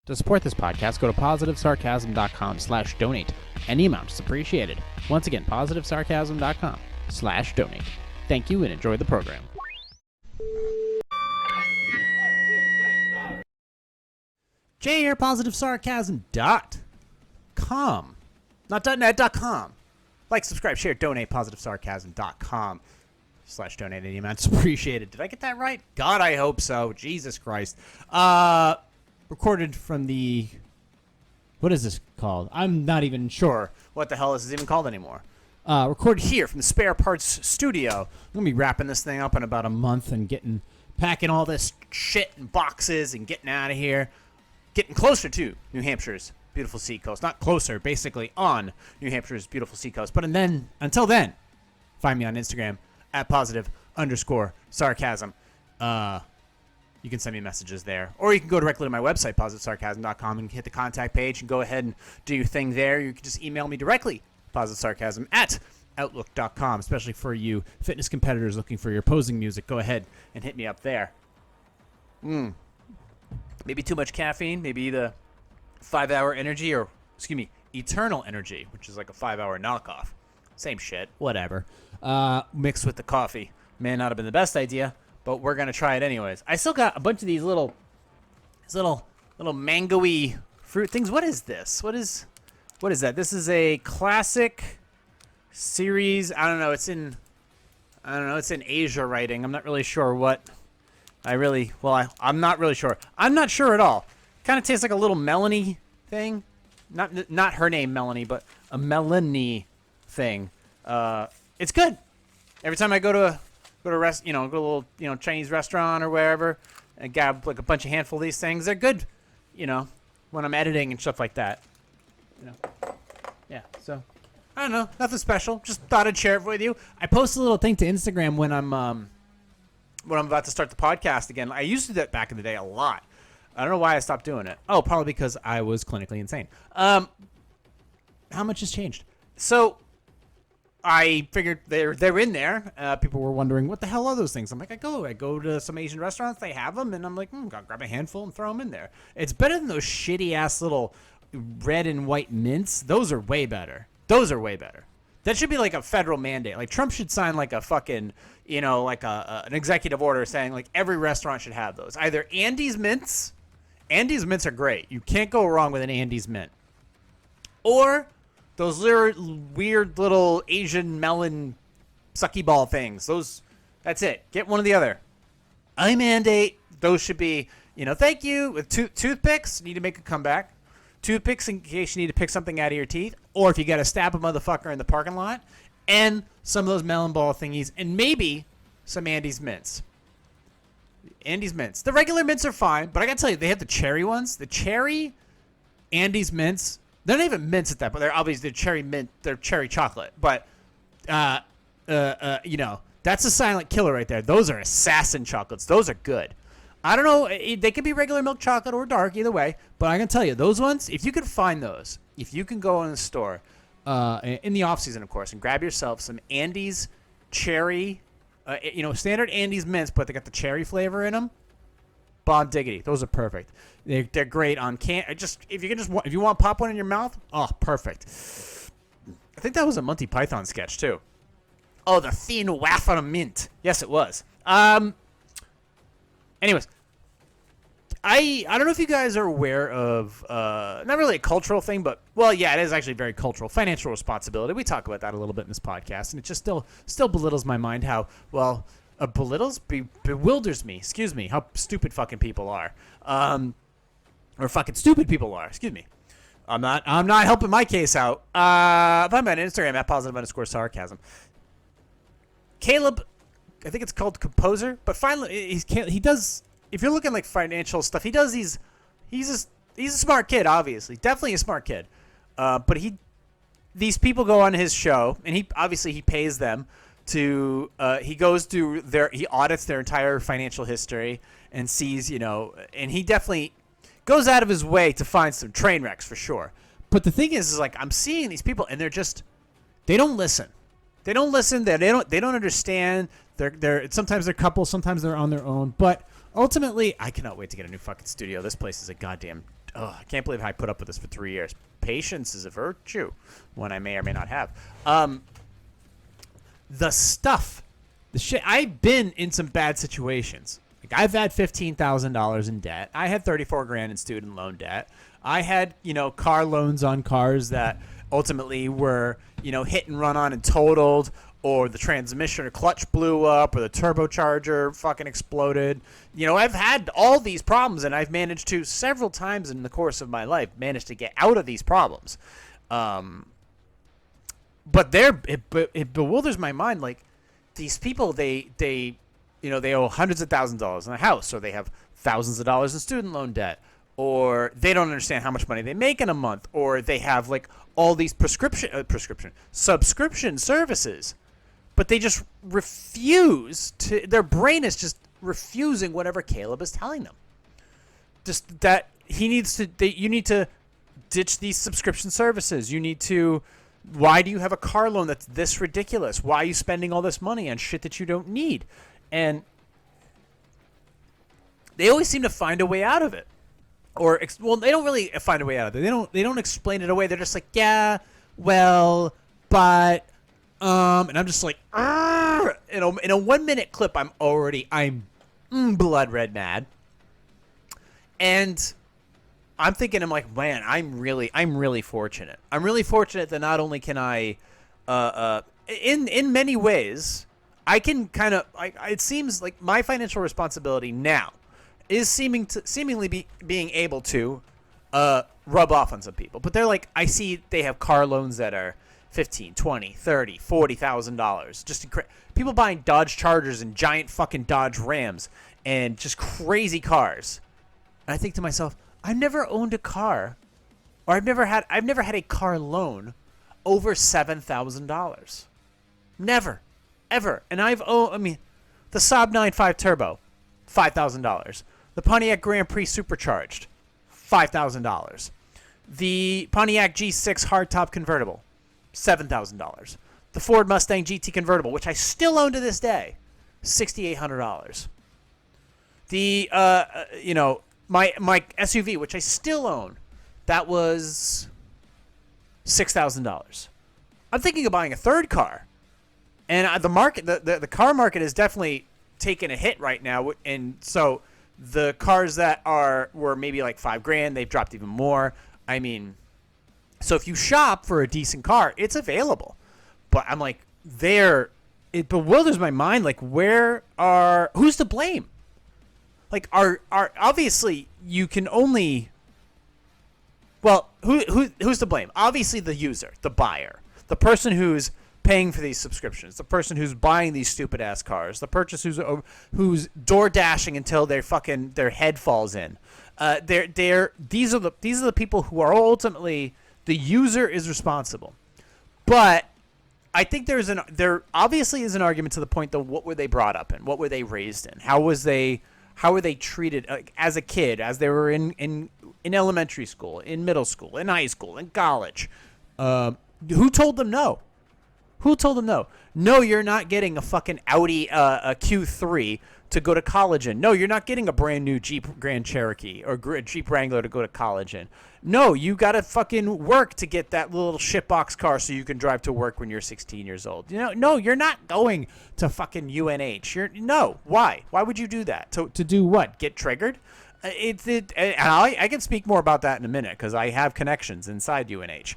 To support this podcast, go to positivesarcasm.com/donate. Any amount is appreciated. Once again, positivesarcasm.com/donate. Thank you and enjoy the program. Jay here, positivesarcasm.com. Not .net, .com. Like, subscribe, share, donate, positivesarcasm.com/donate. Any amount is appreciated. Did I get that right? God, I hope so. Jesus Christ. Recorded from the, what is this called? I'm not even sure what the hell this is even called anymore. Recorded here from the Spare Parts Studio. I'm going to be wrapping this thing up in about a month and packing all this shit in boxes and getting out of here. Getting closer to New Hampshire's beautiful seacoast. Not closer, basically on New Hampshire's beautiful seacoast. But until then, find me on Instagram at @positive_sarcasm. You can send me messages there. Or you can go directly to my website, positivesarcasm.com, and hit the contact page and go ahead and do your thing there. You can just email me directly, positivesarcasm@outlook.com, especially for you fitness competitors looking for your posing music. Go ahead and hit me up there. Maybe too much caffeine, maybe the 5-hour energy, or, eternal energy, which is like a 5-hour knockoff. Same shit, whatever. Mixed with the coffee. May not have been the best idea, but we're going to try it anyways. I still got a bunch of these little mango-y fruit things. What is this? What is that? This is a classic series. I don't know. It's in Asia writing. I'm not really sure what. I'm not really sure. I'm not sure at all. Kind of tastes like a little Melanie thing. Not her name Melanie, but a Melanie thing. It's good. Every time I go to a little Chinese restaurant or wherever, and grab like a handful of these things. They're good, when I'm editing and stuff like that. Yeah. So I don't know, nothing special. Just thought I'd share it with you. I post a little thing to Instagram when I'm about to start the podcast again. I used to do that back in the day a lot. I don't know why I stopped doing it. Oh, probably because I was clinically insane. How much has changed? So I figured they're in there. People were wondering, what the hell are those things? I'm like, I go to some Asian restaurants, they have them, and I'm like, I'll grab a handful and throw them in there. It's better than those shitty-ass little red and white mints. Those are way better. That should be like a federal mandate. Like, Trump should sign like a fucking, an executive order saying, like, every restaurant should have those. Either Andes mints. Andes mints are great. You can't go wrong with an Andes mint. Or those weird little Asian melon sucky ball things. That's it. Get one or the other. I mandate those should be, thank you. With toothpicks, need to make a comeback. Toothpicks in case you need to pick something out of your teeth. Or if you got to stab a motherfucker in the parking lot. And some of those melon ball thingies. And maybe some Andes mints. Andes mints. The regular mints are fine. But I got to tell you, they have the cherry ones. The cherry Andes mints. They're not even mints at that, but they're obviously cherry mint. They're cherry chocolate, but that's a silent killer right there. Those are assassin chocolates. Those are good. I don't know. They could be regular milk chocolate or dark, either way. But I can tell you, those ones, if you can find those, if you can go in the store, in the off season, of course, and grab yourself some Andes cherry, standard Andes mints, but they got the cherry flavor in them. Bomb diggity. Those are perfect. They're great on can. If you want to pop one in your mouth, oh, perfect. I think that was a Monty Python sketch too. Oh, the thin waff on a mint. Yes, it was. Anyways, I don't know if you guys are aware of not really a cultural thing, but it is actually very cultural. Financial responsibility. We talk about that a little bit in this podcast, and it just still belittles my mind how bewilders me. Excuse me. How stupid fucking people are. Or fucking stupid people are. Excuse me. I'm not helping my case out. Find me on Instagram at @positive_sarcasm. Caleb, I think it's called Composer, but finally he does. If you're looking like financial stuff, he does these. He's a smart kid, obviously, definitely a smart kid. But these people go on his show, and he pays them to. He goes through he audits their entire financial history and sees, and he definitely goes out of his way to find some train wrecks for sure. But the thing is like I'm seeing these people, and they don't listen. They don't listen. They don't understand. Sometimes they're couples, sometimes they're on their own. But ultimately, I cannot wait to get a new fucking studio. This place is a goddamn I can't believe I put up with this for 3 years. Patience is a virtue, one I may or may not have. The stuff, the shit. I've been in some bad situations. Like I've had $15,000 in debt. I had 34 grand in student loan debt. I had, car loans on cars that ultimately were, hit and run on and totaled, or the transmission or clutch blew up, or the turbocharger fucking exploded. I've had all these problems, and I've managed to, several times in the course of my life, managed to get out of these problems. But it bewilders my mind. Like, these people, they owe hundreds of thousands of dollars in a house, or they have thousands of dollars in student loan debt, or they don't understand how much money they make in a month, or they have like all these subscription services, but they just refuse to. Their brain is just refusing whatever Caleb is telling them. Just that you need to ditch these subscription services. You need to. Why do you have a car loan that's this ridiculous? Why are you spending all this money on shit that you don't need? And they always seem to find a way out of it. They don't really find a way out of it. They don't explain it away. They're just like, yeah, well, but, and I'm just like, in a 1 minute clip, I'm blood red mad. And I'm thinking, I'm like, man, I'm really fortunate. I'm really fortunate that not only can I, in many ways, I can kind of, it seems like my financial responsibility now is seemingly being able to rub off on some people. But they're like, I see they have car loans that are $15,000, $20,000, $30,000, $40,000. Just people buying Dodge Chargers and giant fucking Dodge Rams and just crazy cars. And I think to myself, I've never owned a car, or I've never had a car loan over $7,000. Never, ever. And the Saab 9.5 Turbo, $5,000. The Pontiac Grand Prix Supercharged, $5,000. The Pontiac G6 hardtop convertible, $7,000. The Ford Mustang GT convertible, which I still own to this day, $6,800. The my SUV, which I still own, that was $6,000. I'm thinking of buying a third car, and the car market is definitely taking a hit right now, and so the cars that were maybe like $5,000, they've dropped even more. I mean, so if you shop for a decent car, it's available. But I'm like, it bewilders my mind. Like, who's to blame? Like, obviously you can only. Well, who's to blame? Obviously the user, the buyer, the person who's paying for these subscriptions, the person who's buying these stupid ass cars, the person who's door dashing until their head falls in. These are the people who are ultimately, the user is responsible. But I think there obviously is an argument to the point, though, what were they brought up in? What were they raised in? How were they treated as a kid, as they were in elementary school, in middle school, in high school, in college? Who told them no? Who told them no? No, you're not getting a fucking Audi a Q3 to go to college in. No, you're not getting a brand new Jeep Grand Cherokee or Jeep Wrangler to go to college in. No, you got to fucking work to get that little shitbox car so you can drive to work when you're 16 years old. No, you're not going to fucking UNH. No, why? Why would you do that? To do what? Get triggered? And I can speak more about that in a minute because I have connections inside UNH.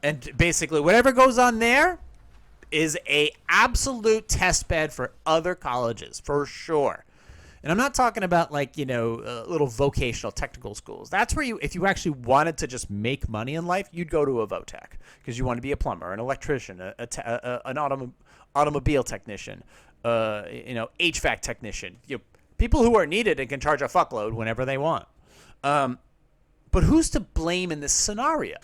And basically, whatever goes on there is a absolute test bed for other colleges, for sure. And I'm not talking about little vocational technical schools. That's where if you actually wanted to just make money in life, you'd go to a VOTech because you want to be a plumber, an electrician, an automobile technician, HVAC technician. People who are needed and can charge a fuckload whenever they want. But who's to blame in this scenario?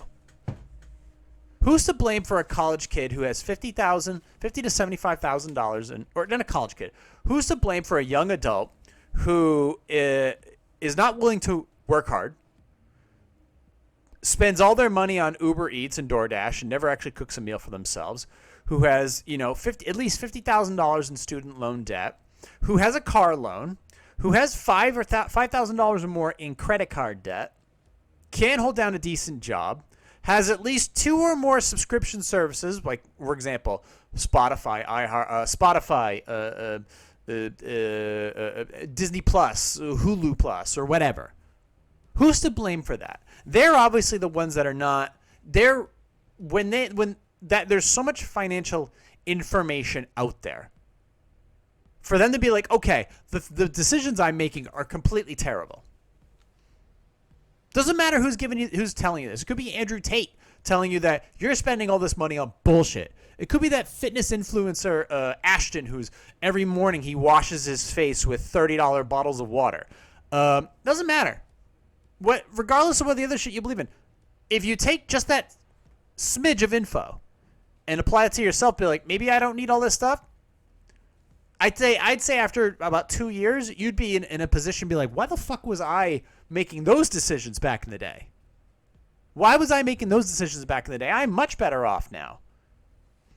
Who's to blame for a college kid who has $50,000 to $75,000 or not a college kid? Who's to blame for a young adult who is not willing to work hard, spends all their money on Uber Eats and DoorDash and never actually cooks a meal for themselves, who has at least $50,000 in student loan debt, who has a car loan, who has $5,000 or more in credit card debt, can hold down a decent job, has at least 2 or more subscription services, like, for example, Spotify, Disney Plus, Hulu Plus, or whatever. Who's to blame for that? They're obviously the ones that are not. There's so much financial information out there. For them to be like, okay, the decisions I'm making are completely terrible. Doesn't matter who's telling you this. It could be Andrew Tate telling you that you're spending all this money on bullshit. It could be that fitness influencer Ashton, who's every morning he washes his face with $30 bottles of water. Doesn't matter. Regardless of what the other shit you believe in, if you take just that smidge of info and apply it to yourself, be like, maybe I don't need all this stuff. I'd say after about 2 years, you'd be in a position to be like, why the fuck was I making those decisions back in the day? Why was I making those decisions back in the day? I'm much better off now.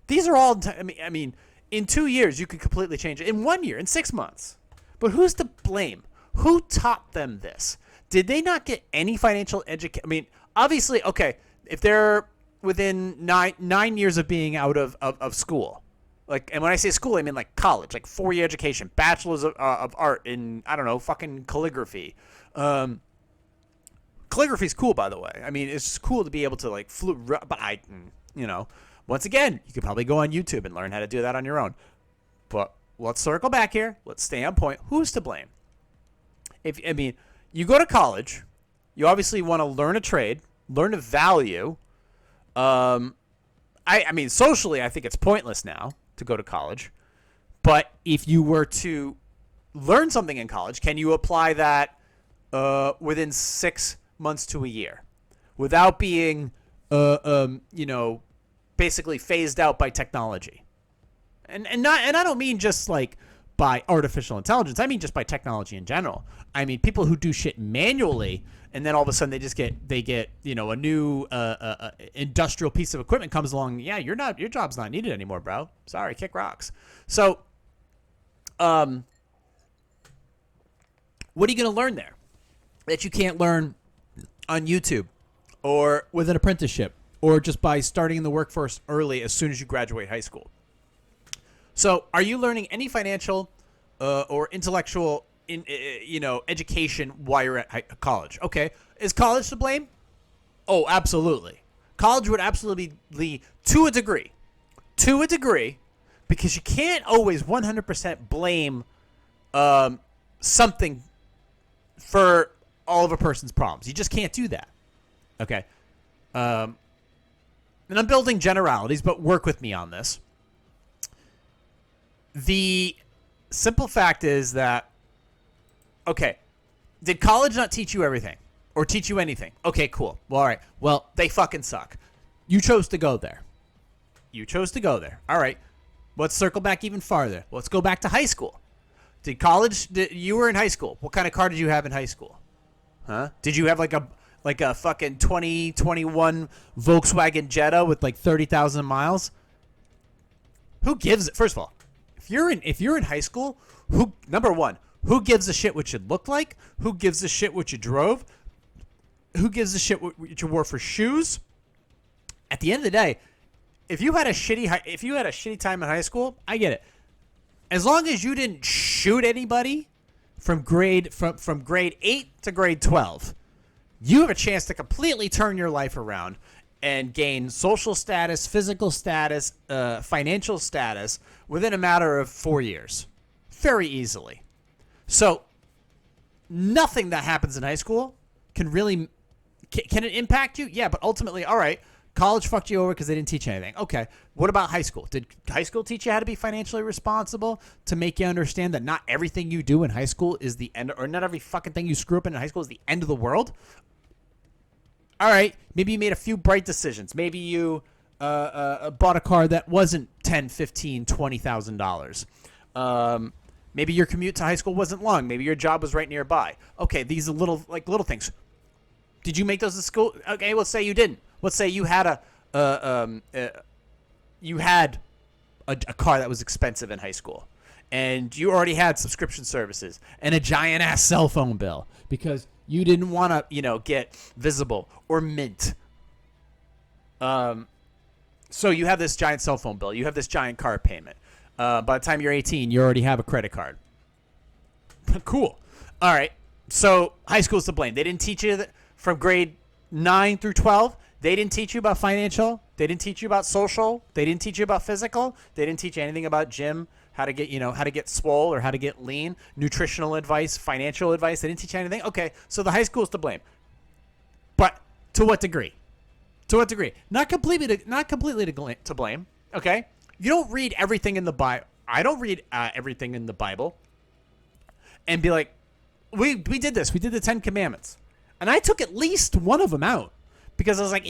These are all, I mean, in 2 years, you could completely change it. In 1 year, in 6 months. But who's to blame? Who taught them this? Did they not get any financial education? I mean, obviously, okay, if they're within nine years of being out of school, like, and when I say school, I mean like college, like 4-year education, bachelor's of art in, I don't know, fucking calligraphy. Calligraphy's cool, by the way. I mean, it's just cool to be able to like but once again, you could probably go on YouTube and learn how to do that on your own. But let's circle back here. Let's stay on point. Who's to blame? You go to college, you obviously want to learn a trade, learn a value. I mean, socially, I think it's pointless now to go to college. But if you were to learn something in college, can you apply that within 6 months to a year without being, basically phased out by technology? And I don't mean just like by artificial intelligence. I mean just by technology in general. I mean people who do shit manually, and then all of a sudden they get a new industrial piece of equipment comes along. Yeah, your job's not needed anymore, bro. Sorry, kick rocks. So, what are you going to learn there that you can't learn on YouTube or with an apprenticeship or just by starting in the workforce early as soon as you graduate high school? So, are you learning any financial or intellectual education while you're at college? Okay. Is college to blame? Oh, absolutely. College would absolutely be to a degree, because you can't always 100% blame something for all of a person's problems. You just can't do that. Okay. And I'm building generalities, but work with me on this. The simple fact is that, okay, did college not teach you everything or teach you anything? Okay, cool. Well, all right. Well, they fucking suck. You chose to go there. All right. Let's circle back even farther. Let's go back to high school. You were in high school. What kind of car did you have in high school? Huh? Did you have like a fucking 2021 Volkswagen Jetta with like 30,000 miles? Who gives it? First of all, if you're in high school, number one, who gives a shit what you looked like? Who gives a shit what you drove? Who gives a shit what you wore for shoes? At the end of the day, if you had a shitty time in high school, I get it. As long as you didn't shoot anybody from grade 8 to grade 12, you have a chance to completely turn your life around and gain social status, physical status, financial status within a matter of 4 years. Very easily. So, nothing that happens in high school can it impact you? Yeah, but ultimately, all right, college fucked you over because they didn't teach you anything. Okay, what about high school? Did high school teach you how to be financially responsible, to make you understand that not everything you do in high school is the end, or not every fucking thing you screw up in high school is the end of the world? All right, maybe you made a few bright decisions. Maybe you bought a car that wasn't $10,000, $15,000, $20,000. Maybe your commute to high school wasn't long. Maybe your job was right nearby. Okay, these are little things. Did you make those at school? Okay, let's say you didn't. Let's say you had a car that was expensive in high school, and you already had subscription services and a giant ass cell phone bill because you didn't want to, get Visible or Mint. So you have this giant cell phone bill. You have this giant car payment. By the time you're 18, you already have a credit card. Cool. All right. So high school's to blame. They didn't teach you that from grade 9 through 12. They didn't teach you about financial. They didn't teach you about social. They didn't teach you about physical. They didn't teach you anything about gym, how to get swole or how to get lean, nutritional advice, financial advice. They didn't teach you anything. Okay. So the high school's to blame. But to what degree? To what degree? Not completely to blame. Okay. You don't read everything in the Bible. I don't read everything in the Bible and be like, we did this. We did the 10 Commandments. And I took at least one of them out because I was like,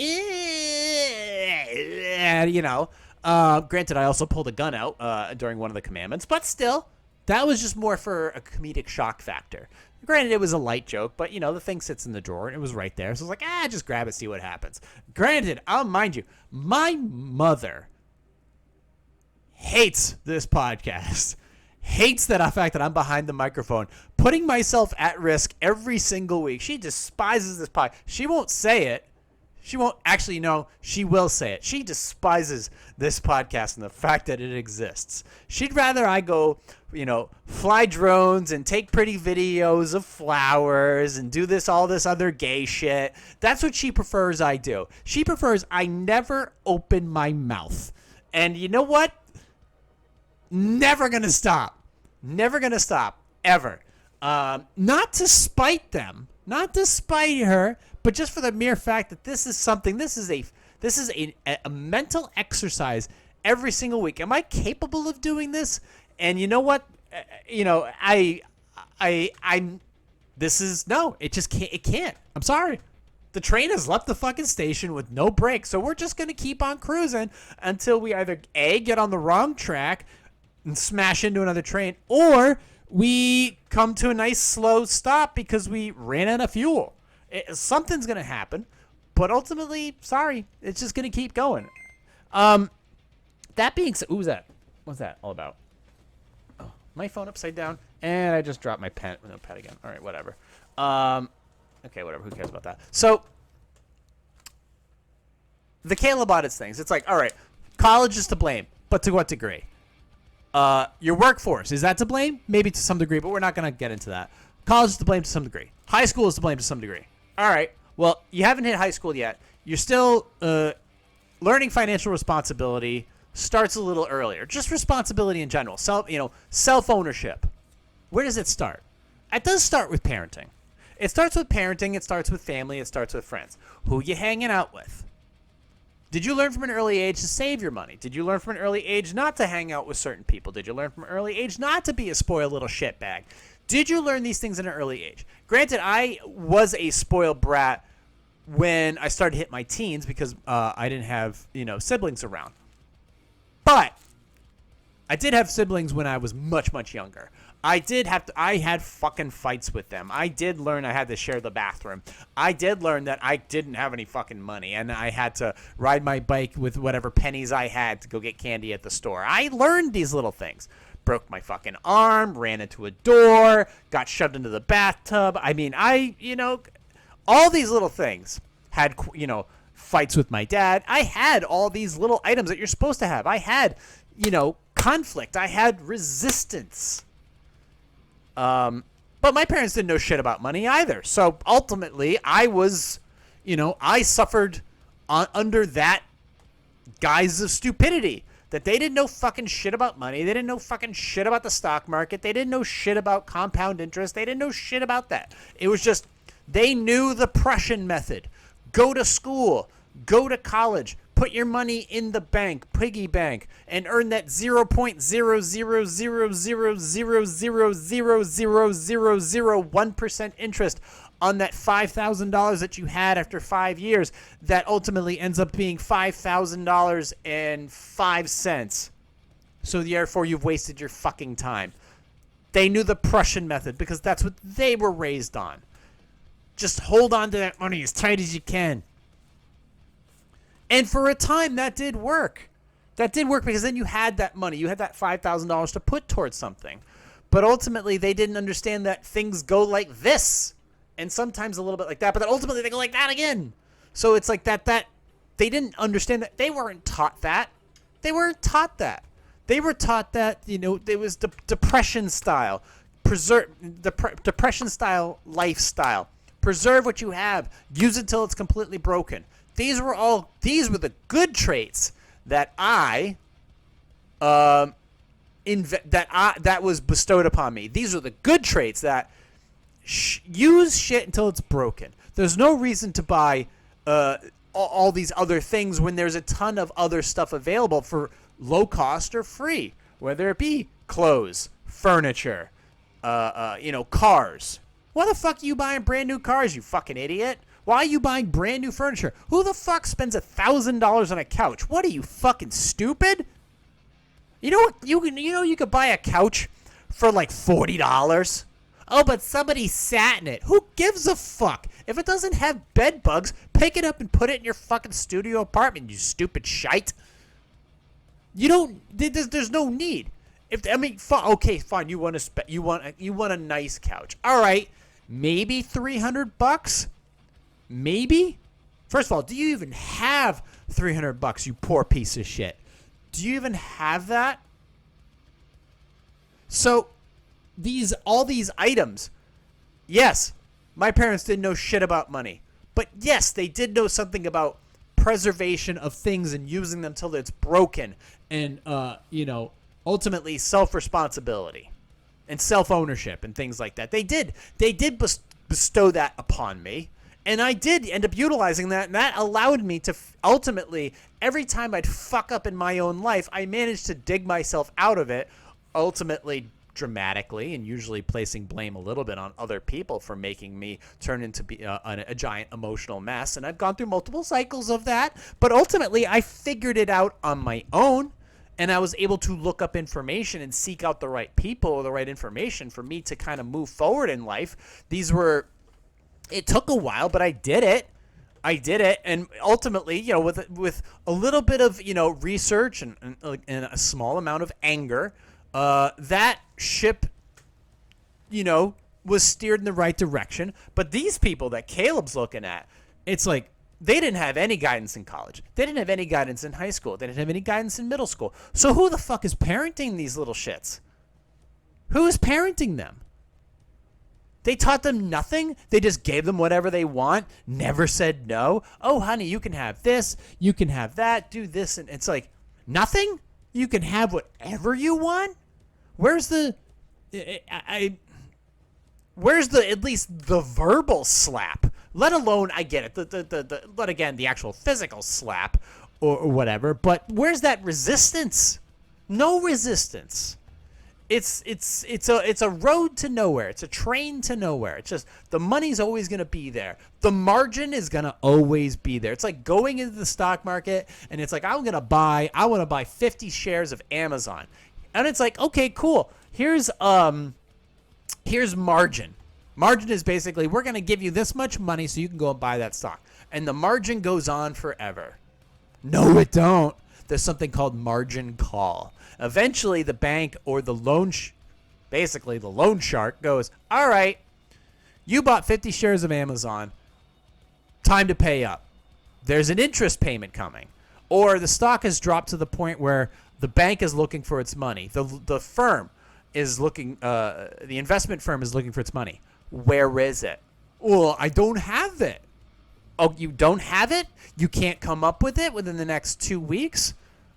granted, I also pulled a gun out during one of the commandments, but still, that was just more for a comedic shock factor. Granted, it was a light joke, but, the thing sits in the drawer, and it was right there. So I was like, just grab it, see what happens. Granted, I'll mind you, my mother hates this podcast. Hates that fact that I'm behind the microphone, putting myself at risk every single week. She despises this podcast. She won't say it. She won't actually, no, she will say it. She despises this podcast and the fact that it exists. She'd rather I go, fly drones and take pretty videos of flowers and do all this other gay shit. That's what she prefers I do. She prefers I never open my mouth. And you know what? Never going to stop. Never going to stop. Ever. Not to spite them. Not to spite her. But just for the mere fact that this is a mental exercise every single week. Am I capable of doing this? And you know what? It just can't. It can't. I'm sorry. The train has left the fucking station with no brakes. So we're just going to keep on cruising until we either A, get on the wrong track and smash into another train, or we come to a nice slow stop because we ran out of fuel. Something's going to happen, but ultimately, sorry, it's just going to keep going. That being said, who's that? What's that all about? Oh, my phone upside down, and I just dropped my notepad again. All right, whatever. Okay, whatever. Who cares about that? So, the Caleb audits things. It's like, all right, college is to blame, but to what degree? Your workforce, is that to blame? Maybe to some degree, but we're not going to get into that. College is to blame to some degree. High school is to blame to some degree. All right. Well, you haven't hit high school yet. You're still learning financial responsibility starts a little earlier. Just responsibility in general. Self-ownership. Where does it start? It does start with parenting. It starts with parenting. It starts with family. It starts with friends. Who you hanging out with? Did you learn from an early age to save your money? Did you learn from an early age not to hang out with certain people? Did you learn from an early age not to be a spoiled little shitbag? Did you learn these things at an early age? Granted, I was a spoiled brat when I started to hit my teens because I didn't have, siblings around. But I did have siblings when I was much, much younger. I had fucking fights with them. I did learn I had to share the bathroom. I did learn that I didn't have any fucking money and I had to ride my bike with whatever pennies I had to go get candy at the store. I learned these little things. Broke my fucking arm, ran into a door, got shoved into the bathtub. I mean, all these little things had, fights with my dad. I had all these little items that you're supposed to have. I had, conflict. I had resistance. But my parents didn't know shit about money either. So ultimately, I was, I suffered under that guise of stupidity. That they didn't know fucking shit about money. They didn't know fucking shit about the stock market. They didn't know shit about compound interest. They didn't know shit about that. It was just, they knew the Prussian method. Go to school. Go to college. Put your money in the bank, piggy bank, and earn that 0.00000000001% interest on that $5,000 that you had after 5 years that ultimately ends up being $5,000.05. So therefore you've wasted your fucking time. They knew the Prussian method because that's what they were raised on. Just hold on to that money as tight as you can. And for a time, that did work. That did work because then you had that money. You had that $5,000 to put towards something. But ultimately, they didn't understand that things go like this. And sometimes a little bit like that. But then ultimately, they go like that again. So it's like that they didn't understand that. They weren't taught that. They weren't taught that. They were taught that, it was depression style. Depression style lifestyle. Preserve what you have. Use it till it's completely broken. These were the good traits that that was bestowed upon me. These are the good traits that use shit until it's broken. There's no reason to buy all these other things when there's a ton of other stuff available for low cost or free, whether it be clothes, furniture, cars. Why the fuck are you buying brand new cars, you fucking idiot? Why are you buying brand new furniture? Who the fuck spends $1,000 on a couch? What are you, fucking stupid? You know what? You could buy a couch for like $40. Oh, but somebody sat in it. Who gives a fuck? If it doesn't have bed bugs, pick it up and put it in your fucking studio apartment, you stupid shite. There's no need. Okay, fine. You want a nice couch. All right, maybe $300. Maybe. First of all, do you even have $300? You poor piece of shit. Do you even have that? So, all these items. Yes, my parents didn't know shit about money, but yes, they did know something about preservation of things and using them till it's broken, and ultimately self-responsibility and self-ownership and things like that. They did bestow that upon me, and I did end up utilizing that, and that allowed me to ultimately, every time I'd fuck up in my own life, I managed to dig myself out of it, ultimately dramatically, and usually placing blame a little bit on other people for making me turn into a giant emotional mess. And I've gone through multiple cycles of that, but ultimately I figured it out on my own, and I was able to look up information and seek out the right people or the right information for me to kind of move forward in life. It took a while, but I did it. And ultimately, with a little bit of, research and a small amount of anger, that ship, was steered in the right direction. But these people that Caleb's looking at, it's like they didn't have any guidance in college. They didn't have any guidance in high school. They didn't have any guidance in middle school. So who the fuck is parenting these little shits? Who is parenting them? They taught them nothing. They just gave them whatever they want. Never said no. Oh, honey, you can have this. You can have that. Do this. And it's like, nothing? You can have whatever you want? Where's the at least the verbal slap? Let alone, I get it, but again, the actual physical slap or whatever. But where's that resistance? No resistance. It's a road to nowhere. It's a train to nowhere. It's just the money's always going to be there. The margin is going to always be there. It's like going into the stock market and it's like I want to buy 50 shares of Amazon. And it's like, okay, cool. Here's margin. Margin is basically we're going to give you this much money so you can go and buy that stock. And the margin goes on forever. No, it don't. There's something called margin call. Eventually, the bank or the loan shark goes, all right, you bought 50 shares of Amazon. Time to pay up. There's an interest payment coming. Or the stock has dropped to the point where the bank is looking for its money. The firm is looking, the investment firm is looking for its money. Where is it? Well, I don't have it. Oh, you don't have it? You can't come up with it within the next 2 weeks?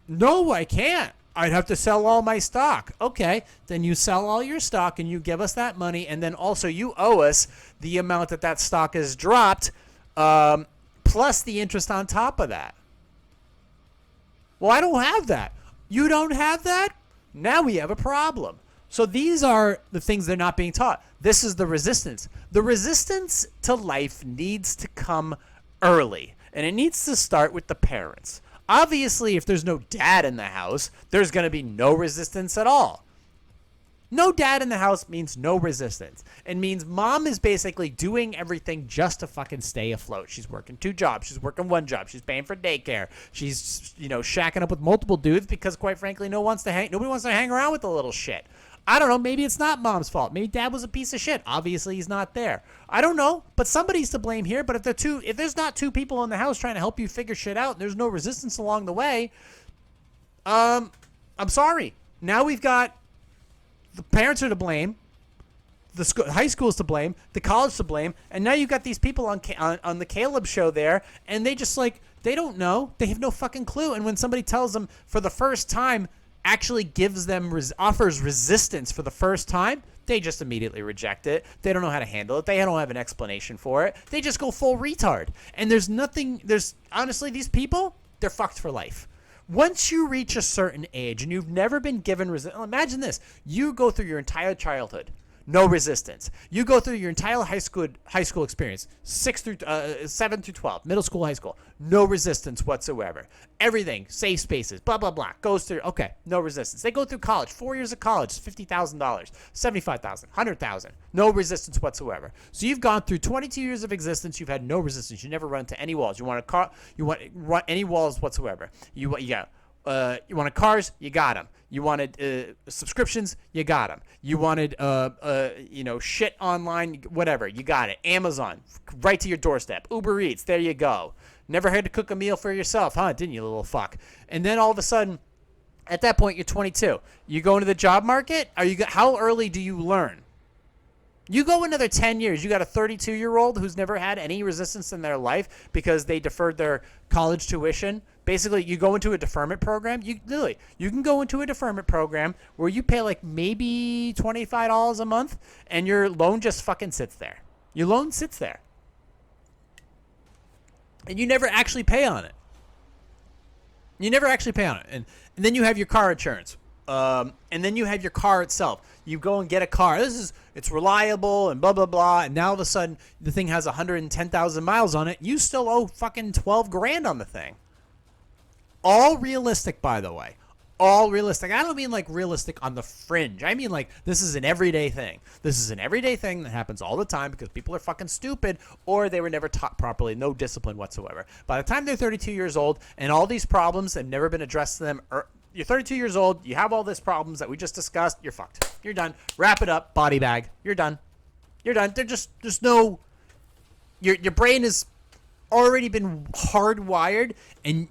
No, I can't. I'd have to sell all my stock. Okay, then you sell all your stock and you give us that money, and then also you owe us the amount that stock has dropped, plus the interest on top of that. Well, I don't have that. You don't have that? Now we have a problem. So these are the things they're not being taught. This is the resistance. The resistance to life needs to come early, and it needs to start with the parents. Obviously, if there's no dad in the house, there's going to be no resistance at all. No dad in the house means no resistance. It means mom is basically doing everything just to fucking stay afloat. She's working 2 jobs. She's working 1 job. She's paying for daycare. She's, shacking up with multiple dudes because, quite frankly, nobody wants to hang around with the little shit. I don't know. Maybe it's not mom's fault. Maybe dad was a piece of shit. Obviously, he's not there. I don't know. But somebody's to blame here. But if there's not 2 people in the house trying to help you figure shit out and there's no resistance along the way, I'm sorry. Now we've got the parents are to blame, the high school's to blame, the college to blame, and now you've got these people on the Caleb show there, and they just they don't know. They have no fucking clue. And when somebody tells them for the first time, actually gives them, offers resistance for the first time, they just immediately reject it. They don't know how to handle it. They don't have an explanation for it. They just go full retard. And honestly, these people, they're fucked for life. Once you reach a certain age and you've never been given resistance, imagine this. You go through your entire childhood, no resistance. You go through your entire high school experience, 7 through 12, middle school, high school, no resistance whatsoever. Everything, safe spaces, blah, blah, blah, goes through, okay, no resistance. They go through college, 4 years of college, $50,000, $75,000, $100,000, no resistance whatsoever. So you've gone through 22 years of existence, you've had no resistance. You never run into any walls. You want a car, you want run any walls whatsoever. You wanted cars, you got them. You wanted subscriptions, you got them. You wanted shit online, whatever, you got it. Amazon, right to your doorstep. Uber Eats, there you go. Never had to cook a meal for yourself, huh? Didn't you, little fuck? And then all of a sudden, at that point, you're 22. You go into the job market. How early do you learn? You go another 10 years, you got a 32-year-old who's never had any resistance in their life because they deferred their college tuition. Basically, you go into a deferment program. You can go into a deferment program where you pay maybe $25 a month and your loan just fucking sits there. Your loan sits there. And you never actually pay on it. And then you have your car insurance. And then you have your car itself. You go and get a car. It's reliable and blah, blah, blah. And now all of a sudden, the thing has 110,000 miles on it. You still owe fucking $12,000 on the thing. All realistic, by the way. All realistic. I don't mean realistic on the fringe. I mean this is an everyday thing. This is an everyday thing that happens all the time because people are fucking stupid or they were never taught properly. No discipline whatsoever. By the time they're 32 years old and all these problems have never been addressed to them, you're 32 years old, you have all these problems that we just discussed, you're fucked. You're done. Wrap it up, body bag. You're done. There's no, your brain has already been hardwired and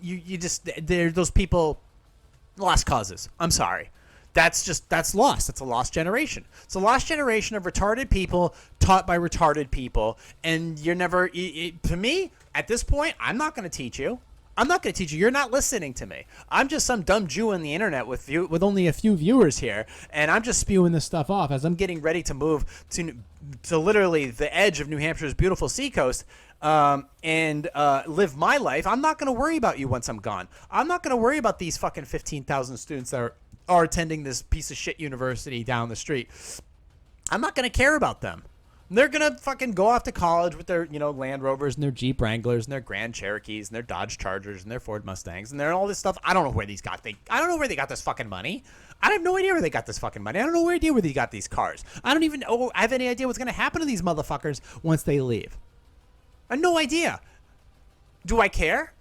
they're those people, lost causes. I'm sorry. That's lost. That's a lost generation. It's a lost generation of retarded people taught by retarded people. And you're never, to me, at this point, I'm not going to teach you. You're not listening to me. I'm just some dumb Jew on the internet with only a few viewers here, and I'm just spewing this stuff off as I'm getting ready to move to literally the edge of New Hampshire's beautiful seacoast and live my life. I'm not going to worry about you once I'm gone. I'm not going to worry about these fucking 15,000 students that are attending this piece of shit university down the street. I'm not going to care about them. They're going to fucking go off to college with their, Land Rovers and their Jeep Wranglers and their Grand Cherokees and their Dodge Chargers and their Ford Mustangs and all this stuff. I don't know where I don't know where they got this fucking money. I have no idea where they got this fucking money. I don't know where they got these cars. I don't even know. I have any idea what's going to happen to these motherfuckers once they leave. I have no idea. Do I care?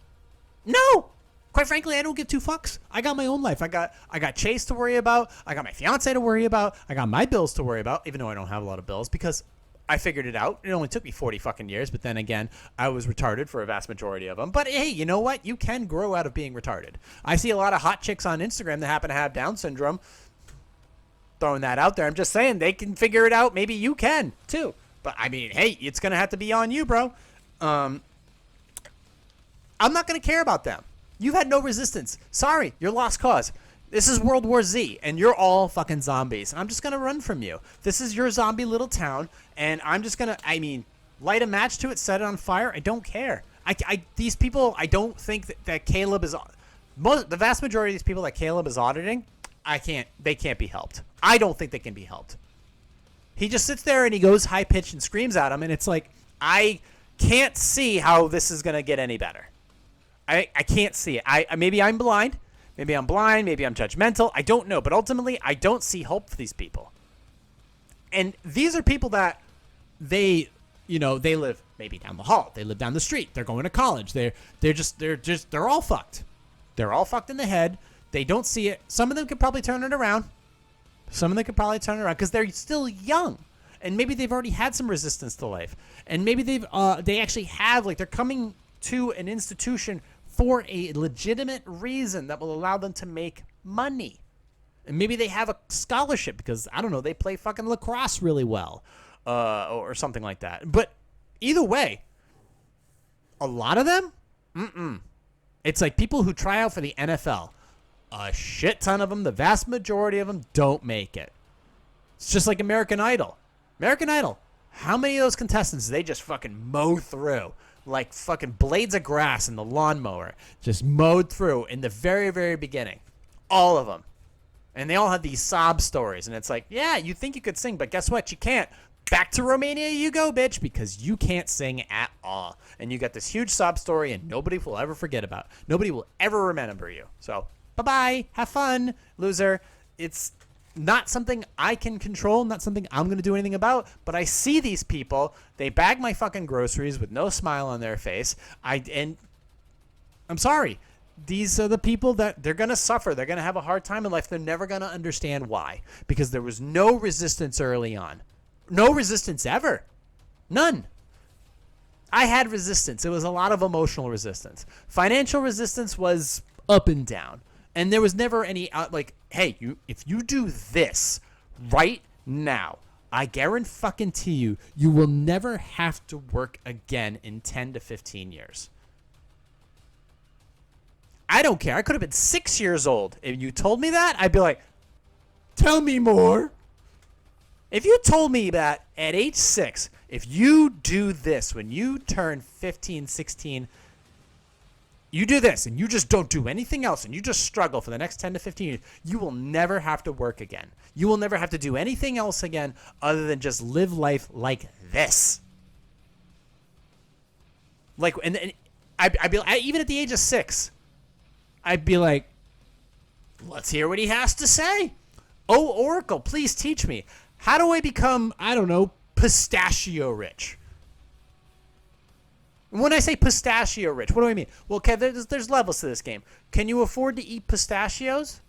No. Quite frankly, I don't give 2 fucks. I got my own life. I got Chase to worry about. I got my fiance to worry about. I got my bills to worry about, even though I don't have a lot of bills because I figured it out. It only took me 40 fucking years, but then again, I was retarded for a vast majority of them. But hey, you know what? You can grow out of being retarded. I see a lot of hot chicks on Instagram that happen to have Down syndrome. Throwing that out there. I'm just saying they can figure it out. Maybe you can too. But I mean, hey, it's going to have to be on you, bro. I'm not going to care about them. You've had no resistance. Sorry, you're lost cause. This is World War Z, and you're all fucking zombies. I'm just going to run from you. This is your zombie little town, and I'm just going to, light a match to it, set it on fire. I don't care. These people, I don't think that Caleb is, the vast majority of these people that Caleb is auditing, they can't be helped. I don't think they can be helped. He just sits there and he goes high-pitched and screams at him, and it's like, I can't see how this is going to get any better. I can't see it. Maybe I'm blind. Maybe I'm blind. Maybe I'm judgmental. I don't know. But ultimately, I don't see hope for these people. And these are people that they live maybe down the hall. They live down the street. They're going to college. They're all fucked. They're all fucked in the head. They don't see it. Some of them could probably turn it around. Because they're still young. And maybe they've already had some resistance to life. And maybe they actually have, like, they're coming to an institution for a legitimate reason that will allow them to make money. And maybe they have a scholarship because, I don't know, they play fucking lacrosse really well. Or something like that. But either way, a lot of them, it's like people who try out for the NFL. A shit ton of them, the vast majority of them, don't make it. It's just like American Idol. American Idol, how many of those contestants they just fucking mow through? Like fucking blades of grass in the lawnmower. Just mowed through in the very, very beginning. All of them. And they all have these sob stories. And it's like, yeah, you think you could sing, but guess what? You can't. Back to Romania you go, bitch, because you can't sing at all. And you got this huge sob story and nobody will ever forget about it. Nobody will ever remember you. So, bye-bye. Have fun, loser. It's not something I can control, not something I'm going to do anything about, but I see these people. They bag my fucking groceries with no smile on their face. And I'm sorry. These are the people that they're going to suffer. They're going to have a hard time in life. They're never going to understand why. Because there was no resistance early on. No resistance ever. None. I had resistance. It was a lot of emotional resistance. Financial resistance was up and down. And there was never any, hey, if you do this right now, I guarantee you, you will never have to work again in 10 to 15 years. I don't care. I could have been 6 years old. If you told me that, I'd be like, tell me more. If you told me that at age 6, if you do this when you turn 15, 16, you do this and you just don't do anything else and you just struggle for the next 10 to 15 years, you will never have to work again. You will never have to do anything else again other than just live life like this. Like, and I'd be even at the age of 6, I'd be like, let's hear what he has to say. Oh, Oracle, please teach me. How do I become, I don't know, pistachio rich? When I say pistachio rich, what do I mean? Well, okay, there's levels to this game. Can you afford to eat pistachios?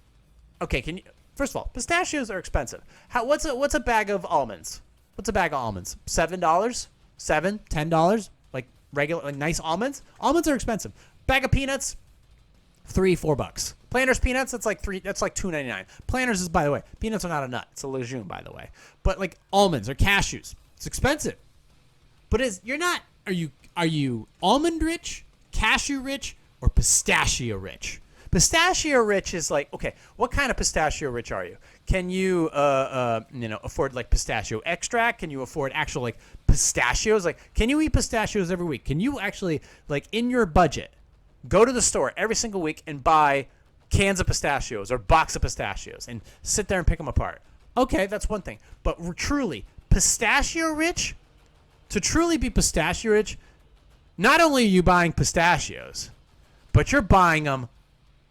Okay, can you? First of all, pistachios are expensive. What's a bag of almonds? What's a bag of almonds? $7? $7? $10? Like regular, like nice almonds? Almonds are expensive. Bag of peanuts? $3-4. Planters peanuts, that's like $2.99. Planters is, by the way, peanuts are not a nut. It's a legume, by the way. But like almonds or cashews, it's expensive. But are you almond rich, cashew rich, or pistachio rich? Pistachio rich is like, okay, what kind of pistachio rich are you? Can you afford like pistachio extract? Can you afford actual like pistachios? Like, can you eat pistachios every week? Can you actually, like, in your budget, go to the store every single week and buy cans of pistachios or box of pistachios and sit there and pick them apart? Okay, that's one thing. But truly, pistachio rich, to truly be pistachio rich, not only are you buying pistachios, but you're buying them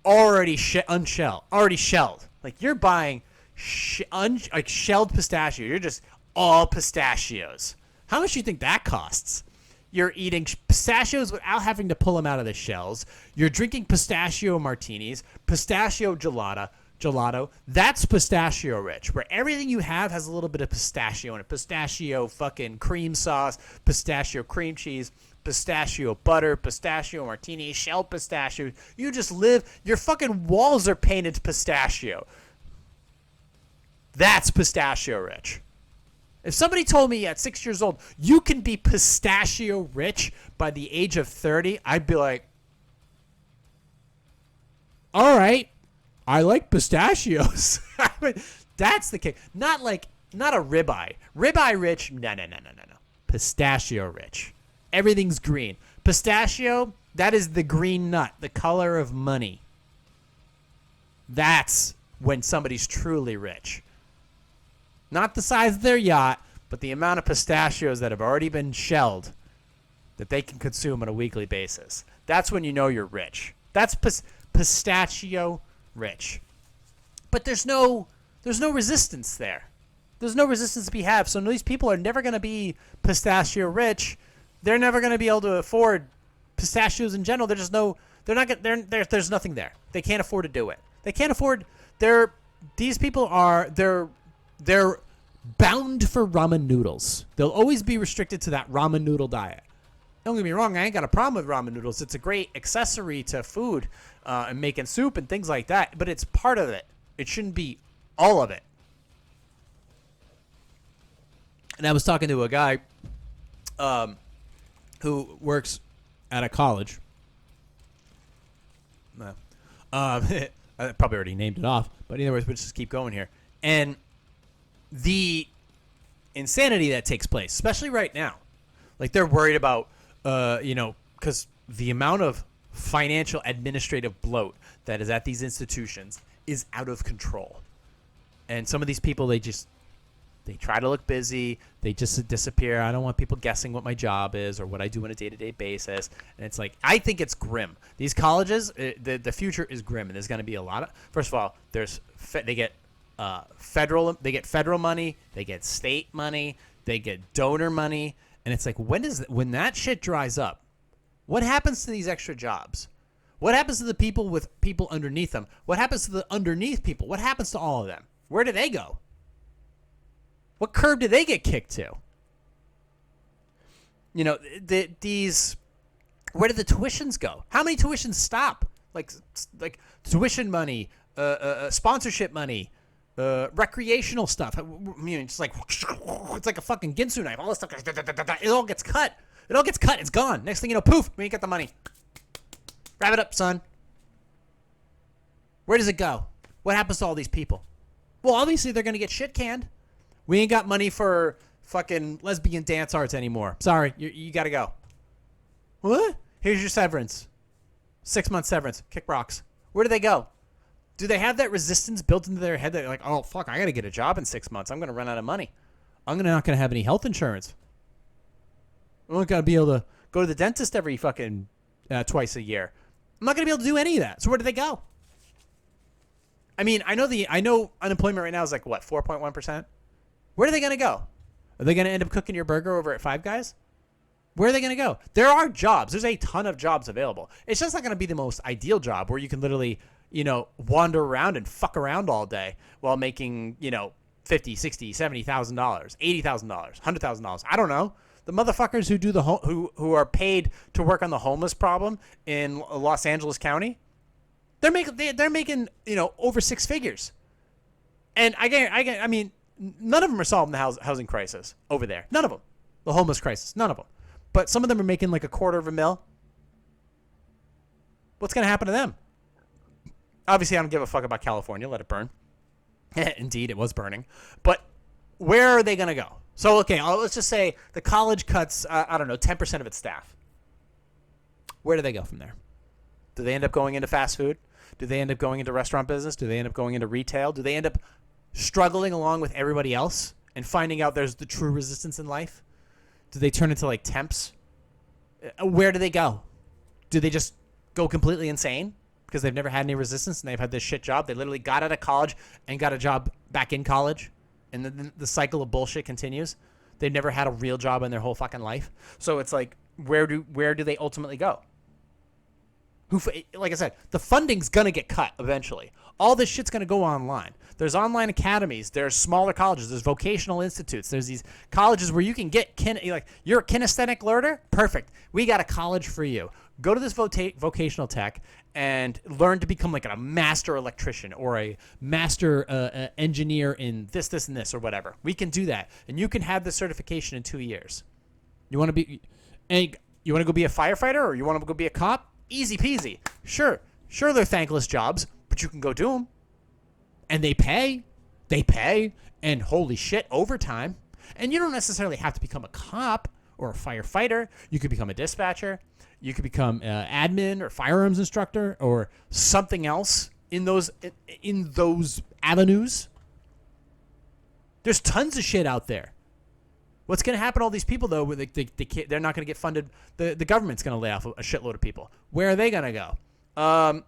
already shelled. Like, you're buying shelled pistachio. You're just all pistachios. How much do you think that costs? You're eating pistachios without having to pull them out of the shells. You're drinking pistachio martinis, pistachio gelato. That's pistachio rich, where everything you have has a little bit of pistachio in it. Pistachio fucking cream sauce, pistachio cream cheese, pistachio butter, pistachio martini, shelled pistachio. You just live, your fucking walls are painted pistachio. That's pistachio rich. If somebody told me at 6 years old, you can be pistachio rich by the age of 30, I'd be like, all right, I like pistachios. That's the case. Not a ribeye. Ribeye rich, no. Pistachio rich. Everything's green. Pistachio, that is the green nut, the color of money. That's when somebody's truly rich. Not the size of their yacht, but the amount of pistachios that have already been shelled that they can consume on a weekly basis. That's when you know you're rich. That's pistachio rich. But there's no resistance there. There's no resistance to be had. So these people are never going to be pistachio rich. They're never going to be able to afford pistachios in general. There's nothing there. They can't afford to do it. They can't afford. These people are they're bound for ramen noodles. They'll always be restricted to that ramen noodle diet. Don't get me wrong, I ain't got a problem with ramen noodles. It's a great accessory to food and making soup and things like that, but it's part of it. It shouldn't be all of it. And I was talking to a guy who works at a college. I probably already named it off, but anyways, we'll just keep going here. And the insanity that takes place, especially right now, like they're worried about, because the amount of financial administrative bloat that is at these institutions is out of control. And some of these people, they try to look busy. They just disappear. I don't want people guessing what my job is or what I do on a day-to-day basis. And it's like, I think it's grim. These colleges, the future is grim. And there's going to be a lot of, first of all, they get federal money. They get state money. They get donor money. And it's like, when that shit dries up, what happens to these extra jobs? What happens to the people with people underneath them? What happens to the underneath people? What happens to all of them? Where do they go? What curb do they get kicked to? You know, where do the tuitions go? How many tuitions stop? Like tuition money, sponsorship money, recreational stuff. I mean, it's like a fucking Ginsu knife. All this stuff, it all gets cut. It all gets cut. It's gone. Next thing you know, poof, we ain't got the money. Wrap it up, son. Where does it go? What happens to all these people? Well, obviously they're going to get shit canned. We ain't got money for fucking lesbian dance arts anymore. Sorry, you got to go. What? Here's your severance. 6-month severance. Kick rocks. Where do they go? Do they have that resistance built into their head that they're like, oh, fuck, I got to get a job in 6 months. I'm going to run out of money. I'm not going to have any health insurance. I'm not going to be able to go to the dentist every fucking twice a year. I'm not going to be able to do any of that. So where do they go? I mean, I know unemployment right now is like, what, 4.1%? Where are they going to go? Are they going to end up cooking your burger over at Five Guys? Where are they going to go? There are jobs. There's a ton of jobs available. It's just not going to be the most ideal job where you can literally, wander around and fuck around all day while making, $50,000, $60,000, $70,000, $80,000, $100,000. I don't know. The motherfuckers who do who are paid to work on the homeless problem in Los Angeles County, they're making over six figures. And I mean, none of them are solving the housing crisis over there. None of them. The homeless crisis. None of them. But some of them are making like $250,000. What's going to happen to them? Obviously, I don't give a fuck about California. Let it burn. Indeed, it was burning. But where are they going to go? So, okay, let's just say the college cuts, 10% of its staff. Where do they go from there? Do they end up going into fast food? Do they end up going into restaurant business? Do they end up going into retail? Do they end up struggling along with everybody else and finding out there's the true resistance in life? Do they turn into like temps? Where do they go? Do they just go completely insane because they've never had any resistance and they've had this shit job? They literally got out of college and got a job back in college, and then the cycle of bullshit continues. They've never had a real job in their whole fucking life. So it's like, where do they ultimately go? Like I said, the funding's going to get cut eventually. All this shit's going to go online. There's online academies. There's smaller colleges. There's vocational institutes. There's these colleges where you can get, you're a kinesthetic learner? Perfect. We got a college for you. Go to this vocational tech and learn to become like a master electrician or a master engineer in this, and this, or whatever. We can do that. And you can have the certification in 2 years. You want to go be a firefighter or you want to go be a cop? Easy peasy. Sure, they're thankless jobs, but you can go do them. And they pay, and holy shit, overtime. And you don't necessarily have to become a cop or a firefighter. You could become a dispatcher. You could become an admin or firearms instructor or something else in those avenues. There's tons of shit out there. What's going to happen to all these people, though? They're not going to get funded. The government's going to lay off a shitload of people. Where are they going to go?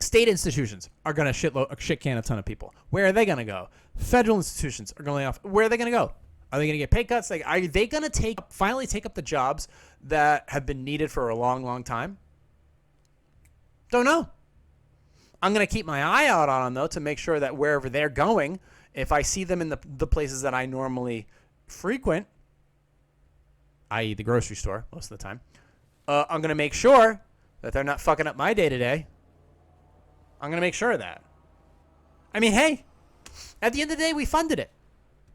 State institutions are going to shit can a ton of people. Where are they going to go? Federal institutions are going to lay off. Where are they going to go? Are they going to get pay cuts? Like, are they going to finally take up the jobs that have been needed for a long, long time? Don't know. I'm going to keep my eye out on them, though, to make sure that wherever they're going, if I see them in the places that I normally frequent, i.e. the grocery store most of the time, I'm going to make sure that they're not fucking up my day-to-day. I'm going to make sure of that. I mean, hey, at the end of the day, we funded it.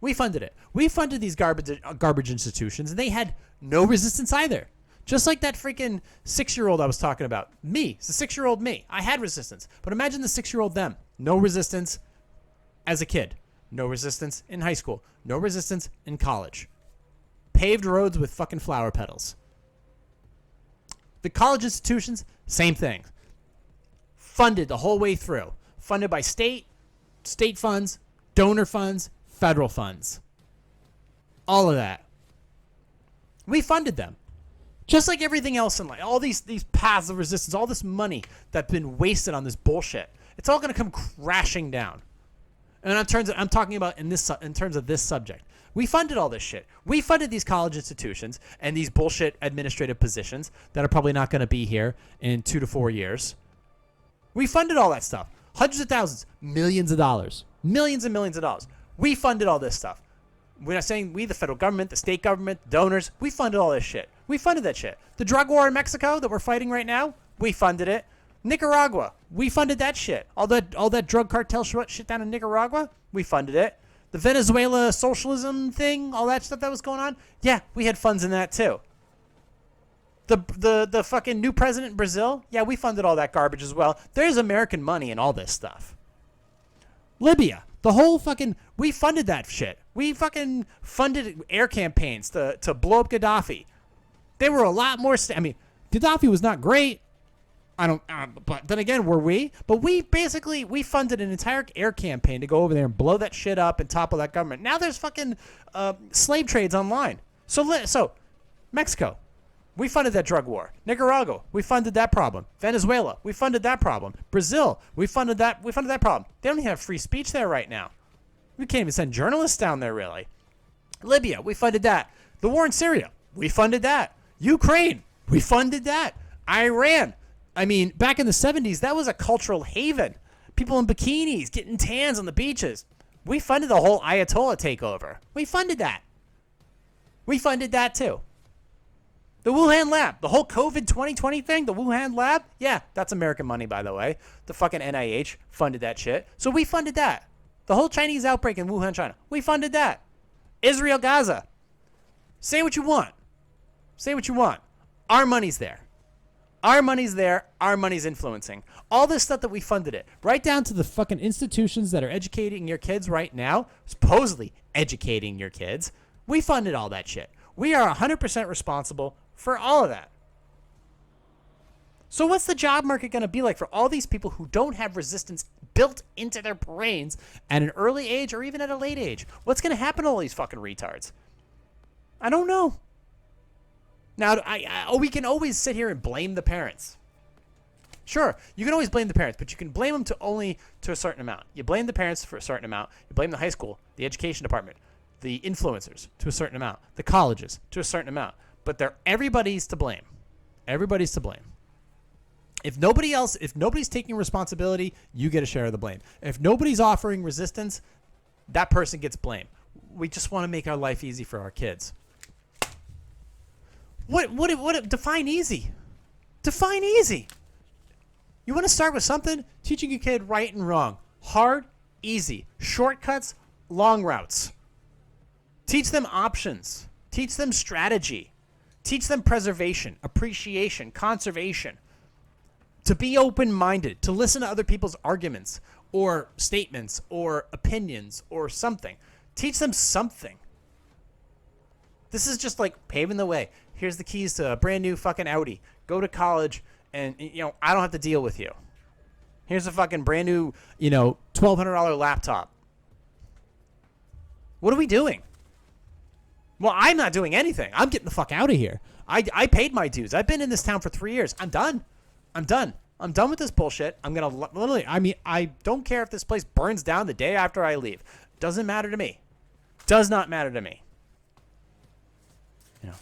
We funded these garbage institutions, and they had no resistance either. Just like that freaking 6-year-old I was talking about. Me. It's the 6-year-old me. I had resistance. But imagine the 6-year-old them. No resistance as a kid. No resistance in high school. No resistance in college. Paved roads with fucking flower petals. The college institutions, same thing. Funded the whole way through. Funded by state funds, donor funds, federal funds. All of that. We funded them. Just like everything else in life. All these paths of resistance, all this money that's been wasted on this bullshit. It's all going to come crashing down. And I'm talking about in terms of this subject. We funded all this shit. We funded these college institutions and these bullshit administrative positions that are probably not going to be here in 2 to 4 years. We funded all that stuff. Hundreds of thousands, millions of dollars. Millions and millions of dollars. We funded all this stuff. We're not saying we, the federal government, the state government, donors, we funded all this shit. We funded that shit. The drug war in Mexico that we're fighting right now, we funded it. Nicaragua, we funded that shit. All that drug cartel shit down in Nicaragua, we funded it. The Venezuela socialism thing, all that stuff that was going on, yeah, we had funds in that too. The fucking new president in Brazil, yeah, we funded all that garbage as well. There's American money in all this stuff. Libya, the whole fucking, we funded that shit. We fucking funded air campaigns to blow up Gaddafi. They were a lot more, Gaddafi was not great. But then again, were we? But we funded an entire air campaign to go over there and blow that shit up and topple that government. Now there's fucking slave trades online. So Mexico, we funded that drug war. Nicaragua, we funded that problem. Venezuela, we funded that problem. Brazil, we funded that problem. They don't even have free speech there right now. We can't even send journalists down there, really. Libya, we funded that. The war in Syria, we funded that. Ukraine, we funded that. Iran, back in the 70s, that was a cultural haven. People in bikinis getting tans on the beaches. We funded the whole Ayatollah takeover. We funded that. We funded that too. The Wuhan lab, the whole COVID 2020 thing, the Wuhan lab, yeah, that's American money, by the way. The fucking NIH funded that shit. So we funded that. The whole Chinese outbreak in Wuhan, China, we funded that. Israel, Gaza. Say what you want. Say what you want. Our money's there. Our money's there. Our money's influencing. All this stuff that we funded it. Right down to the fucking institutions that are educating your kids right now, supposedly educating your kids. We funded all that shit. We are 100% responsible for all of that. So what's the job market going to be like for all these people who don't have resistance built into their brains at an early age or even at a late age? What's going to happen to all these fucking retards? I don't know. Now, we can always sit here and blame the parents. Sure, you can always blame the parents, but you can blame them to a certain amount. You blame the parents for a certain amount. You blame the high school, the education department, the influencers to a certain amount, the colleges to a certain amount. But everybody's to blame. Everybody's to blame. If nobody's taking responsibility, you get a share of the blame. If nobody's offering resistance, that person gets blamed. We just want to make our life easy for our kids. What define easy? Define easy. You want to start with something? Teaching your kid right and wrong. Hard, easy. Shortcuts, long routes. Teach them options. Teach them strategy. Teach them preservation, appreciation, conservation. To be open-minded, to listen to other people's arguments or statements or opinions or something. Teach them something. This is just like paving the way. Here's the keys to a brand new fucking Audi. Go to college and, I don't have to deal with you. Here's a fucking brand new, $1,200 laptop. What are we doing? Well, I'm not doing anything. I'm getting the fuck out of here. I paid my dues. I've been in this town for 3 years. I'm done. I'm done with this bullshit. I'm going to literally, I mean, I don't care if this place burns down the day after I leave. Doesn't matter to me. Does not matter to me. You know,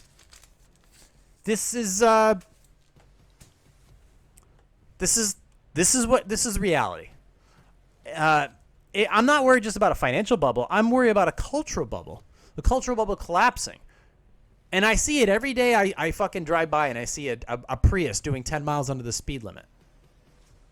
this is reality. I'm not worried just about a financial bubble. I'm worried about a cultural bubble. The cultural bubble collapsing. And I see it every day. I fucking drive by and I see a Prius doing 10 miles under the speed limit.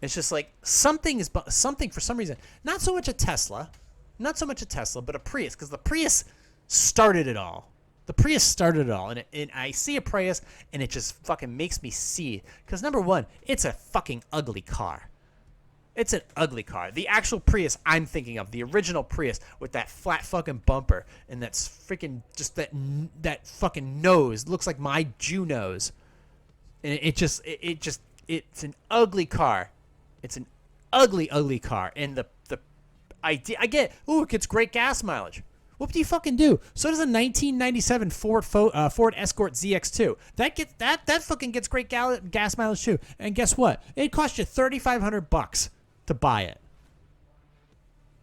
It's just like something for some reason. Not so much a Tesla, but a Prius, because the Prius started it all. And I see a Prius, and it just fucking makes me see. Because number one, it's a fucking ugly car. It's an ugly car. The actual Prius I'm thinking of, the original Prius with that flat fucking bumper and that's freaking just that fucking nose, looks like my Jew nose. And it's an ugly car. It's an ugly car. And the idea, I get, it gets great gas mileage. What do you fucking do? So does a 1997 Ford Escort ZX2. That fucking gets great gas mileage too. And guess what? It cost you $3,500 to buy it.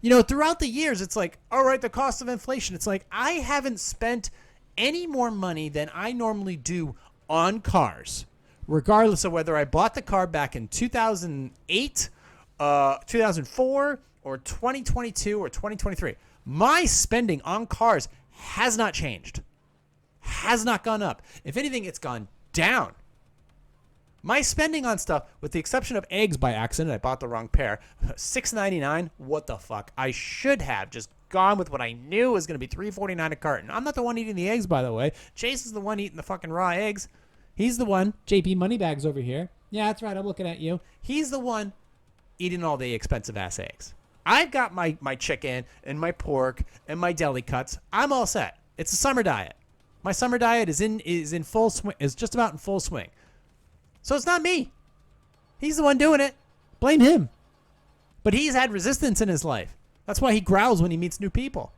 You know, throughout the years, it's like, all right, the cost of inflation. It's like, I haven't spent any more money than I normally do on cars, regardless of whether I bought the car back in 2008, 2004, or 2022 or 2023. My spending on cars has not changed, has not gone up. If anything, it's gone down. My spending on stuff, with the exception of eggs by accident, I bought the wrong pair, $6.99. What the fuck? I should have just gone with what I knew was going to be $3.49 a carton. I'm not the one eating the eggs, by the way. Chase is the one eating the fucking raw eggs. He's the one. JP Moneybags over here. Yeah, that's right. I'm looking at you. He's the one eating all the expensive ass eggs. I've got my chicken and my pork and my deli cuts. I'm all set. It's a summer diet. My summer diet is in full swing. Is just about in full swing. So it's not me. He's the one doing it. Blame him. But he's had resistance in his life. That's why he growls when he meets new people.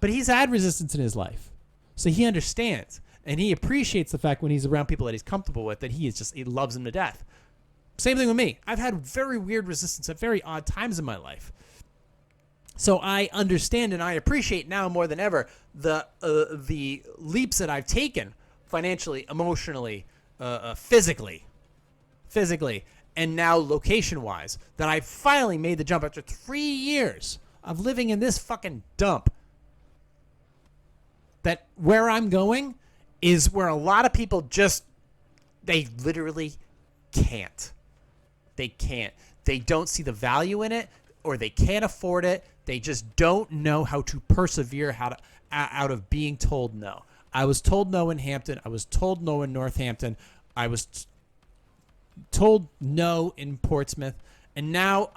But he's had resistance in his life, so he understands and he appreciates the fact when he's around people that he's comfortable with that he loves them to death. Same thing with me. I've had very weird resistance at very odd times in my life. So I understand and I appreciate now more than ever the leaps that I've taken financially, emotionally, physically, and now location-wise, that I finally made the jump after 3 years of living in this fucking dump. That where I'm going is where a lot of people they literally can't. They can't. They don't see the value in it, or they can't afford it. They just don't know how to persevere out of being told no. I was told no in Hampton. I was told no in Northampton. I was told no in Portsmouth. And now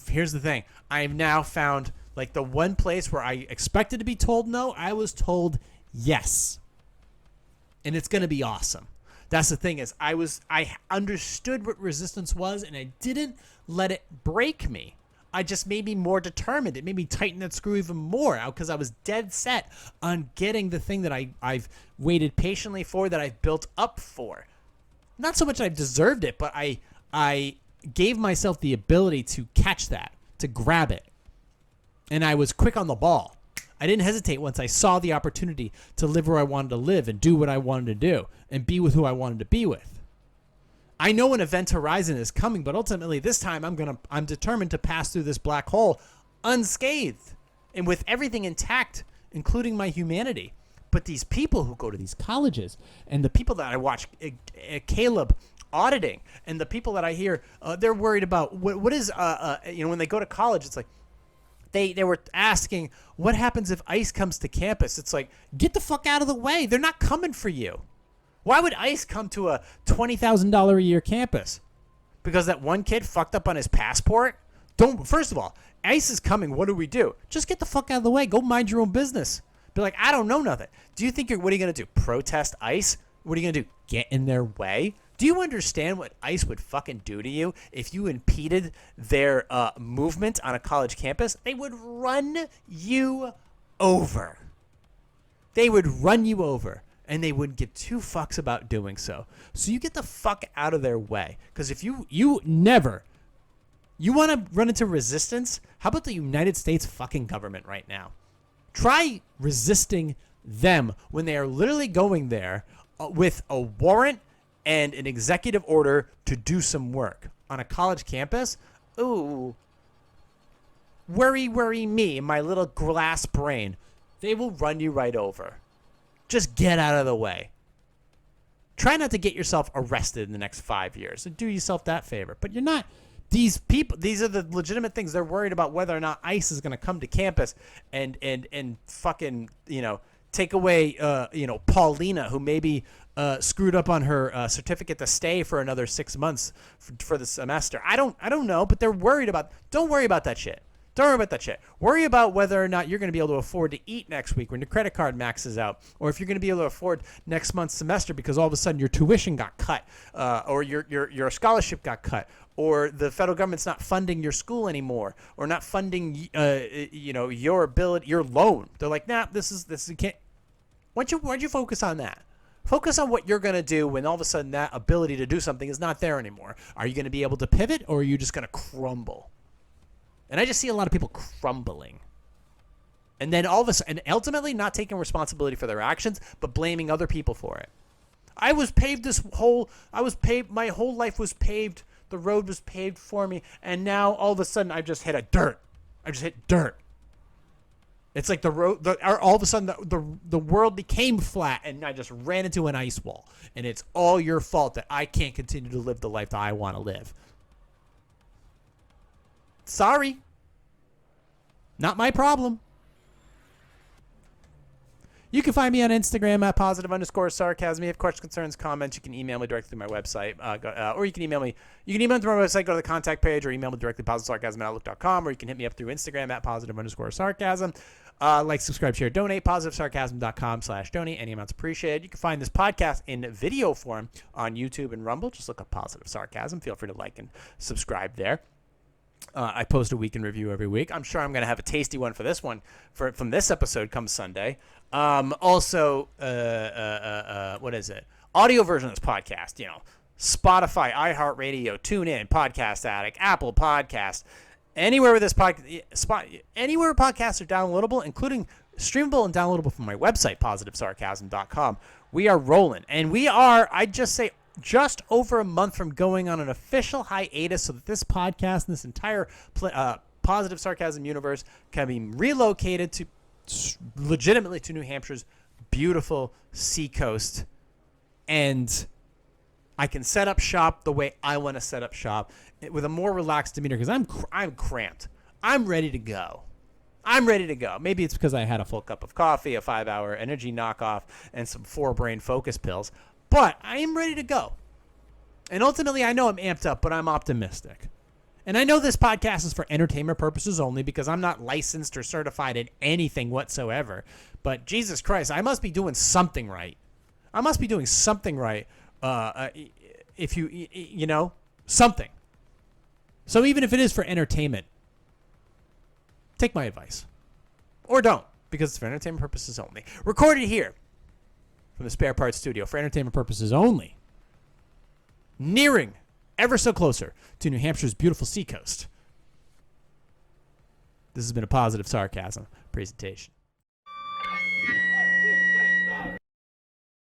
here's the thing. I've now found like the one place where I expected to be told no, I was told yes. And it's going to be awesome. That's the thing is I understood what resistance was and I didn't let it break me. I just made me more determined. It made me tighten that screw even more because I was dead set on getting the thing that I've waited patiently for, that I've built up for. Not so much I've deserved it, but I gave myself the ability to catch that, to grab it. And I was quick on the ball. I didn't hesitate once I saw the opportunity to live where I wanted to live and do what I wanted to do and be with who I wanted to be with. I know an event horizon is coming, but ultimately this time I'm determined to pass through this black hole unscathed and with everything intact, including my humanity. But these people who go to these colleges and the people that I watch Caleb auditing and the people that I hear, they're worried about what is, when they go to college, it's like, They were asking, what happens if ICE comes to campus? It's like, get the fuck out of the way. They're not coming for you. Why would ICE come to a $20,000 a year campus? Because that one kid fucked up on his passport? First of all, ICE is coming. What do we do? Just get the fuck out of the way. Go mind your own business. Be like, I don't know nothing. Do you think what are you going to do? Protest ICE? What are you going to do? Get in their way? Do you understand what ICE would fucking do to you if you impeded their movement on a college campus? They would run you over. They would run you over. And they wouldn't give two fucks about doing so. So you get the fuck out of their way. Because if you want to run into resistance, how about the United States fucking government right now? Try resisting them when they are literally going there with a warrant and an executive order to do some work on a college campus. Ooh. Worry me, my little glass brain. They will run you right over. Just get out of the way. Try not to get yourself arrested in the next 5 years. And do yourself that favor. But you're not. These people, these are the legitimate things. They're worried about whether or not ICE is going to come to campus and fucking, take away, Paulina, who maybe screwed up on her certificate to stay for another 6 months for the semester. I don't know, but they're worried about. Don't worry about that shit. Don't worry about that shit. Worry about whether or not you're going to be able to afford to eat next week when your credit card maxes out, or if you're going to be able to afford next month's semester because all of a sudden your tuition got cut, or your scholarship got cut, or the federal government's not funding your school anymore, or not funding your ability, your loan. They're like, nah, this is you can't. Why'd you focus on that? Focus on what you're going to do when all of a sudden that ability to do something is not there anymore. Are you going to be able to pivot, or are you just going to crumble? And I just see a lot of people crumbling. And then all of a sudden, and ultimately not taking responsibility for their actions, but blaming other people for it. My whole life was paved. The road was paved for me. And now all of a sudden I just hit dirt. It's like all of a sudden the world became flat and I just ran into an ice wall. And it's all your fault that I can't continue to live the life that I want to live. Sorry. Not my problem. You can find me on Instagram at @positive_sarcasm. If you have questions, concerns, comments, you can email me directly through my website. Or you can email me. You can email me through my website, go to the contact page, or email me directly positivesarcasm@outlook.com, or you can hit me up through Instagram at @positive_sarcasm. Like, subscribe, share, donate, positivesarcasm.com/donate. Any amounts appreciated. You can find this podcast in video form on YouTube and Rumble. Just look up Positive Sarcasm. Feel free to like and subscribe there. I post a week in review every week. I'm sure I'm going to have a tasty one for this one from this episode come Sunday. Also, what is it? Audio version of this podcast, Spotify, iHeartRadio, TuneIn, Podcast Addict, Apple Podcast, anywhere where anywhere podcasts are downloadable, including streamable and downloadable from my website, positivesarcasm.com. We are rolling, and I'd just say, just over a month from going on an official hiatus so that this podcast and this entire Positive Sarcasm universe can be relocated to legitimately to New Hampshire's beautiful seacoast, and I can set up shop the way I want to set up shop with a more relaxed demeanor because I'm cramped. I'm ready to go. Maybe it's because I had a full cup of coffee, a 5-hour energy knockoff, and some 4-brain focus pills. But I am ready to go. And ultimately, I know I'm amped up, but I'm optimistic. And I know this podcast is for entertainment purposes only because I'm not licensed or certified in anything whatsoever. But Jesus Christ, I must be doing something right. If something. So even if it is for entertainment, take my advice. Or don't, because it's for entertainment purposes only. Recorded here from the Spare Parts Studio for entertainment purposes only. Nearing ever so closer to New Hampshire's beautiful seacoast. This has been a Positive Sarcasm presentation.